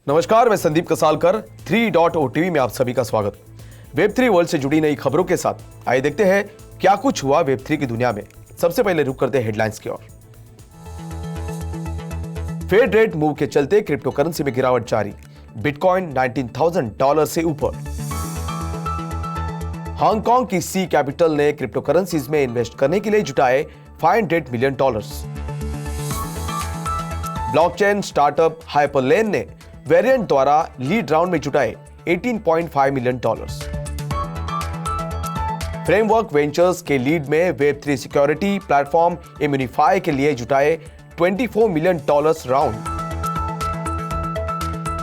नमस्कार, मैं संदीप कसालकर 3.o में आप सभी का स्वागत। वेब3 वर्ल्ड से जुड़ी नई खबरों के साथ आइए देखते हैं क्या कुछ हुआ वेब3 की दुनिया में। सबसे पहले रुक करते हैं हेडलाइंस की ओर। फेड रेट मूव के चलते क्रिप्टो करेंसी में गिरावट जारी, बिटकॉइन $19,000 से ऊपर। हांगकांग की सी कैपिटल ने क्रिप्टो करेंसीज में इन्वेस्ट करने के लिए जुटाए $500 मिलियन। ब्लॉकचेन स्टार्टअप हाइपरलेन ने वेरिएंट द्वारा लीड राउंड में जुटाए $18.5 मिलियन। फ्रेमवर्क वेंचर्स के लीड में वेब3 सिक्योरिटी प्लेटफॉर्म इम्यूनिफाई के लिए जुटाए $24 million round.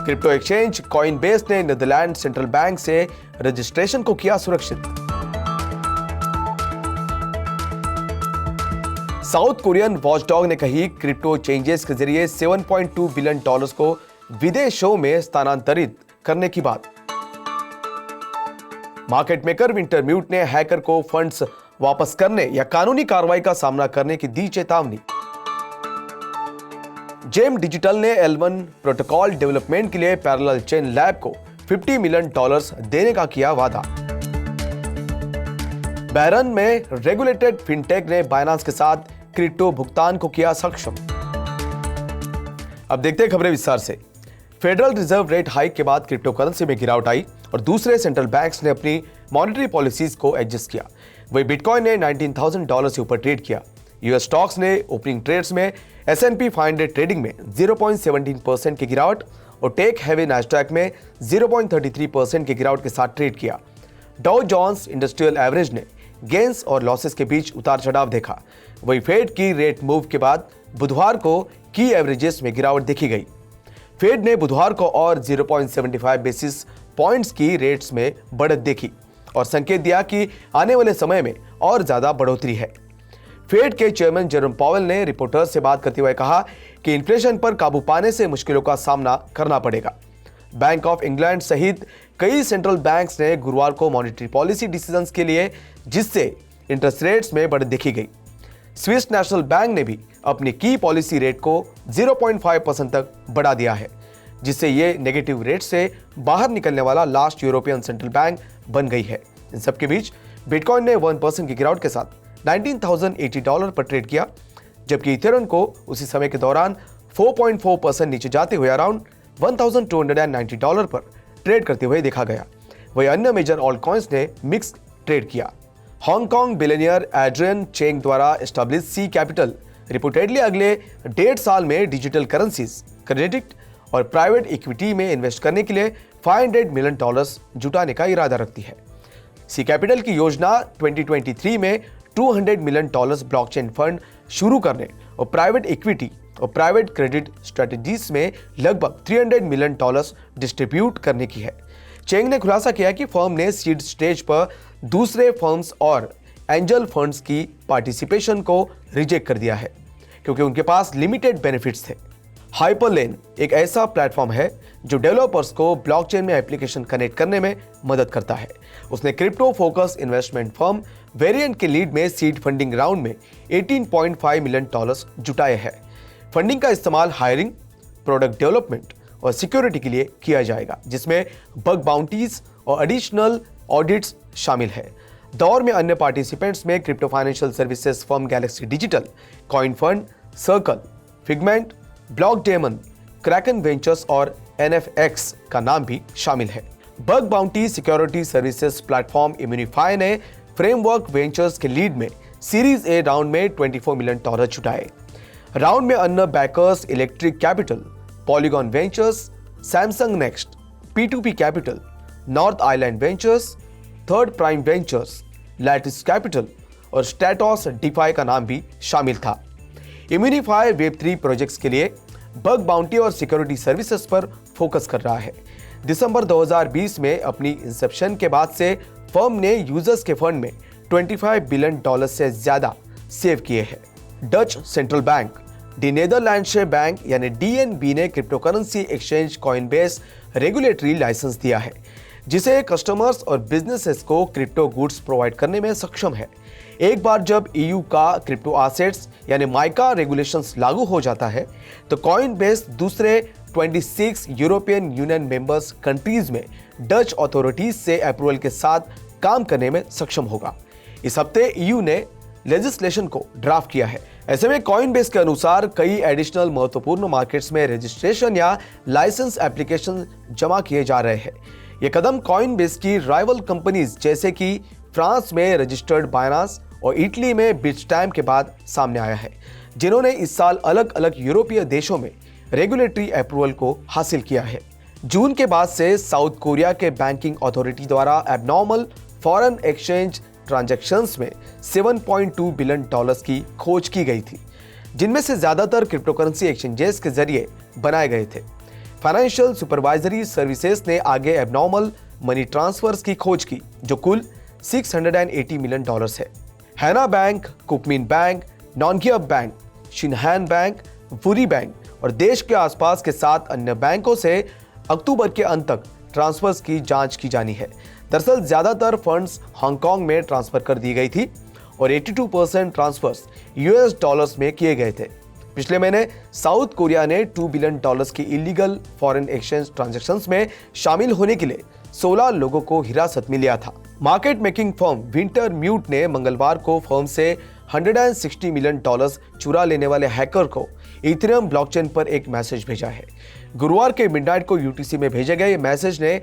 Crypto exchange Coinbase ने नीदरलैंड सेंट्रल बैंक से रजिस्ट्रेशन को किया सुरक्षित। साउथ कोरियन वॉचडॉग ने कही क्रिप्टो चेंजेस के जरिए $7.2 बिलियन को विदेशों में स्थानांतरित करने की बात। मार्केट मेकर विंटरम्यूट ने हैकर को फंड्स वापस करने या कानूनी कार्रवाई का सामना करने की दी चेतावनी। जेम डिजिटल ने L1 प्रोटोकॉल डेवलपमेंट के लिए पैरेलल चेन लैब को $50 मिलियन देने का किया वादा। बैरन में रेगुलेटेड फिनटेक ने बाइनेंस के साथ क्रिप्टो भुगतान को किया सक्षम। अब देखते हैं खबरें विस्तार से। फेडरल रिजर्व रेट हाइक के बाद क्रिप्टो करेंसी में गिरावट आई और दूसरे सेंट्रल बैंक्स ने अपनी मॉनेटरी पॉलिसीज को एडजस्ट किया। वही बिटकॉइन ने $19,000 से ऊपर ट्रेड किया। यूएस स्टॉक्स ने ओपनिंग ट्रेड्स में S&P 500 ट्रेडिंग में 0.17% की गिरावट और टेक हैवी नैस्डैक में 0.33% की गिरावट के साथ ट्रेड किया। डाउ जोन्स इंडस्ट्रियल एवरेज ने गेंस और लॉसेस के बीच उतार चढ़ाव देखा। वही फेड की रेट मूव के बाद बुधवार को की एवरेजेस में गिरावट देखी गई। फेड ने बुधवार को और 0.75 बेसिस पॉइंट्स की रेट्स में बढ़त देखी और संकेत दिया कि आने वाले समय में और ज्यादा बढ़ोतरी है। फेड के चेयरमैन जेरोम पावेल ने रिपोर्टर्स से बात करते हुए कहा कि इन्फ्लेशन पर काबू पाने से मुश्किलों का सामना करना पड़ेगा। बैंक ऑफ इंग्लैंड सहित कई सेंट्रल बैंक्स ने गुरुवार को मॉनेटरी पॉलिसी डिसीजंस के लिए जिससे इंटरेस्ट रेट्स में बढ़त देखी गई। स्विस नेशनल बैंक ने भी अपनी की पॉलिसी रेट को 0.5% तक बढ़ा दिया है, जिससे ये नेगेटिव रेट से बाहर निकलने वाला लास्ट यूरोपियन सेंट्रल बैंक बन गई है। इन सबके बीच बिटकॉइन ने 1% की गिरावट के साथ $19,080 पर ट्रेड किया, जबकि इथेरियम को उसी समय के दौरान 4.4% नीचे जाते हुए अराउंड $1,290 पर ट्रेड करते हुए देखा गया। वही अन्य मेजर ऑल्ट कॉइन्स ने मिक्स ट्रेड किया। हांगकांग बिलियनियर एड्रियन चेंग द्वारा एस्टैब्लिश सी कैपिटल रिपोर्टेडली अगले 1.5 साल में डिजिटल करेंसीज, क्रेडिट और प्राइवेट इक्विटी में इन्वेस्ट करने के लिए $500 मिलियन जुटाने का इरादा रखती है। सी कैपिटल की योजना 2023 में $200 मिलियन ब्लॉकचेन फंड शुरू करने और प्राइवेट इक्विटी और प्राइवेट क्रेडिट स्ट्रेटजीज में लगभग $300 मिलियन डिस्ट्रीब्यूट करने की है। चेंग ने खुलासा किया कि फर्म ने सीड स्टेज पर दूसरे फर्म्स और एंजल फंड्स की पार्टिसिपेशन को रिजेक्ट कर दिया है क्योंकि उनके पास लिमिटेड बेनिफिट्स थे। हाइपरलेन एक ऐसा प्लेटफॉर्म है जो डेवलपर्स को ब्लॉकचेन में एप्लीकेशन कनेक्ट करने में मदद करता है। उसने crypto focus investment firm Variant के लीड में सीड फंडिंग राउंड में $18.5 मिलियन जुटाए हैं। फंडिंग का इस्तेमाल हायरिंग, प्रोडक्ट डेवलपमेंट और सिक्योरिटी के लिए किया जाएगा, जिसमें बग बाउंटीज और एडिशनल ऑडिट्स शामिल है। दौर में अन्य पार्टिसिपेंट्स में crypto financial services firm Galaxy Digital, CoinFund, Circle, Figment, Blockdaemon, Kraken Ventures और NFX का नाम भी शामिल है। Bug bounty security services platform Immunefi ने फ्रेमवर्क वेंचर्स के लीड में सीरीज ए राउंड में $24 मिलियन जुटाए। राउंड में अन्य bakers electric capital, polygon ventures, Samsung next, P2P capital, north island ventures, third prime ventures, lattice capital और स्टेटोस DeFi का नाम भी शामिल था। इम्यूनिफाई वेब3 प्रोजेक्ट्स के लिए बग बाउंटी और सिक्योरिटी सर्विसेज पर फोकस कर रहा है। दिसंबर 2020 में अपनी इंसेप्शन के बाद से फर्म ने यूजर्स के फंड में $25 बिलियन से ज्यादा सेव किए हैं। Dutch central bank the Netherlands bank यानी DNB ने cryptocurrency exchange Coinbase regulatory licence दिया है, जिसे कस्टमर्स और बिजनेसेस को क्रिप्टो गुड्स प्रोवाइड करने में सक्षम है। एक बार जब EU का क्रिप्टो एसेट्स यानी माइका रेगुलेशंस लागू हो जाता है तो कॉइनबेस दूसरे 26 यूरोपियन यूनियन मेंबर्स कंट्रीज में डच अथॉरिटीज से अप्रूवल के साथ काम करने में सक्षम होगा। इस हफ्ते ईयू ने लेजिस्लेशन को ड्राफ्ट किया है। ऐसे में कॉइनबेस के अनुसार कई एडिशनल महत्वपूर्ण मार्केट्स में रजिस्ट्रेशन या लाइसेंस एप्लीकेशन जमा किए जा रहे हैं। यह कदम कॉइनबेस की राइवल कंपनीज जैसे कि फ्रांस में रजिस्टर्ड बायनांस और इटली में बिटस्टैम्प के बाद सामने आया है, जिन्होंने इस साल अलग अलग यूरोपीय देशों में रेगुलेटरी अप्रूवल को हासिल किया है। जून के बाद से साउथ कोरिया के बैंकिंग अथॉरिटी द्वारा एबनॉर्मल फॉरेन एक्सचेंज ट्रांजैक्शंस में $7.2 बिलियन की खोज की गई थी, जिनमें से ज्यादातर क्रिप्टोकरेंसी एक्सचेंजेस के जरिए बनाए गए थे। फाइनेंशियल सुपरवाइजरी सर्विसेज ने आगे एबनॉर्मल मनी ट्रांसफर्स की खोज की, जो कुल $680 मिलियन है। Hana bank, Kookmin bank, Nonghyup bank, Shinhan bank, Woori bank और देश के आसपास के 7 अन्य बैंकों से अक्टूबर के अंत तक ट्रांसफर्स की जांच की जानी है। दरअसल ज्यादातर फंड्स हांगकांग में ट्रांसफर कर दी गई थी और 82% ट्रांसफर्स यूएस डॉलर्स में किए गए थे। पिछले महीने साउथ कोरिया ने $2 बिलियन की इलीगल फॉरेन एक्सचेंज ट्रांजैक्शंस में शामिल होने के लिए 16 लोगों को हिरासत में लिया था। मार्केट मेकिंग फर्म विंटरम्यूट ने मंगलवार को फर्म से $160 मिलियन चुरा लेने वाले हैकर को इथेरियम ब्लॉकचेन पर एक मैसेज भेजा है। गुरुवार के मिडनाइट को यूटीसी में भेजे गए मैसेज ने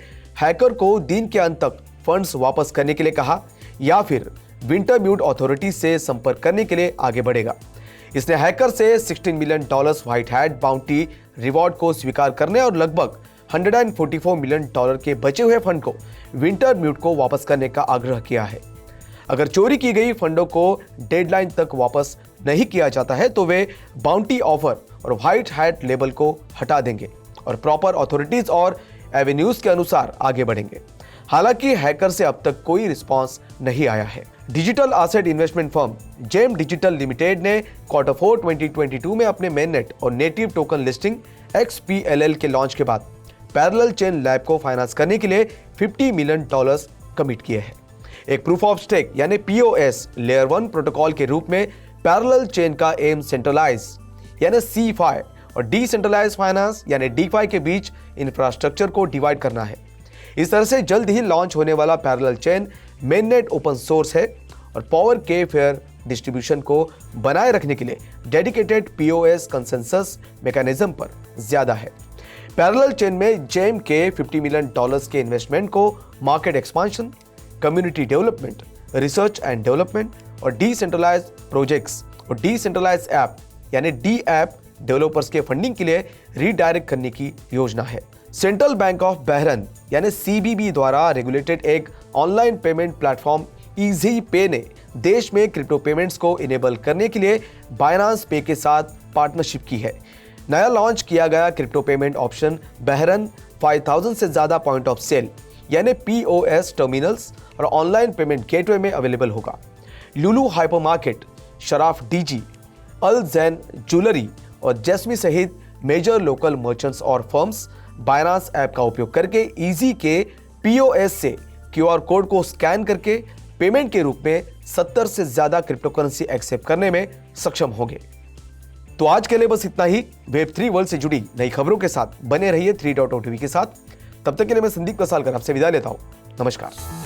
हैकर को दिन के अंत तक फंड्स वापस करने के लिए कहा या फिर विंटरम्यूट अथॉरिटी से संपर्क करने के लिए आगे बढ़ेगा। इसने हैकर से $16 million white hat bounty reward को स्वीकार करने और लगभग $144 मिलियन के बचे हुए फंड को विंटरम्यूट को वापस करने का आग्रह किया है। अगर चोरी की गई फंडों को डेडलाइन तक वापस नहीं किया जाता है तो वे बाउंटी ऑफर और व्हाइट हैट लेबल को हटा देंगे और प्रॉपर अथॉरिटीज और एवेन्यूज के अनुसार आगे बढ़ेंगे। हालांकि हैकर से अब तक कोई रिस्पांस नहीं आया है। Digital asset investment firm Gem Digital Limited ने Q4 2022 में अपने मेननेट और नेटिव टोकन लिस्टिंग XPLL के लॉन्च के बाद पैरेलल चेन लैब को फाइनेंस करने के लिए $50 मिलियन कमिट किए हैं। एक प्रूफ ऑफ स्टेक यानी POS लेयर 1 प्रोटोकॉल के रूप में पैरेलल चेन का एम सेंट्रलाइज यानी CeFi और डिसेंट्रलाइज फाइनेंस यानी DeFi के बीच इंफ्रास्ट्रक्चर को डिवाइड करना है। इस तरह से जल्द ही लॉन्च होने वाला parallel chain mainnet open source है और पावर के फेयर डिस्ट्रीब्यूशन को बनाए रखने के लिए डेडिकेटेड POS कंसेंसस मैकेनिज्म पर ज्यादा है। पैरेलल चेन में जेम के $50 मिलियन के इन्वेस्टमेंट को market expansion, community development, research and development और डिसेंट्रलाइज प्रोजेक्ट्स और डिसेंट्रलाइज ऐप यानी डी ऐप डेवलपर्स के फंडिंग के लिए रीडायरेक्ट करने की योजना है। सेंट्रल बैंक ऑफ बहरीन यानी CBB द्वारा रेगुलेटेड एक ऑनलाइन पेमेंट प्लेटफॉर्म इजी पे ने देश में क्रिप्टो पेमेंट्स को इनेबल करने के लिए बाइनांस पे के साथ पार्टनरशिप की है। नया लॉन्च किया गया क्रिप्टो पेमेंट ऑप्शन बहरीन 5000 से ज्यादा पॉइंट ऑफ सेल यानी POS टर्मिनल्स और ऑनलाइन पेमेंट गेटवे में अवेलेबल होगा। लुलु हाइपरमार्केट, शराफ DG, अल जैन ज्वेलरी और जेस्मी सहित मेजर लोकल मर्चेंट्स और फर्म्स बाइनांस ऐप का उपयोग करके इजी के POS से QR कोड को स्कैन करके पेमेंट के रूप में 70 से ज्यादा क्रिप्टोकरेंसी एक्सेप्ट करने में सक्षम होंगे। तो आज के लिए बस इतना ही। वेब3 वर्ल्ड से जुड़ी नई खबरों के साथ बने रहिए 3.0 टीवी के साथ। तब तक के लिए मैं संदीप कसालकर आपसे विदा लेता हूं। नमस्कार।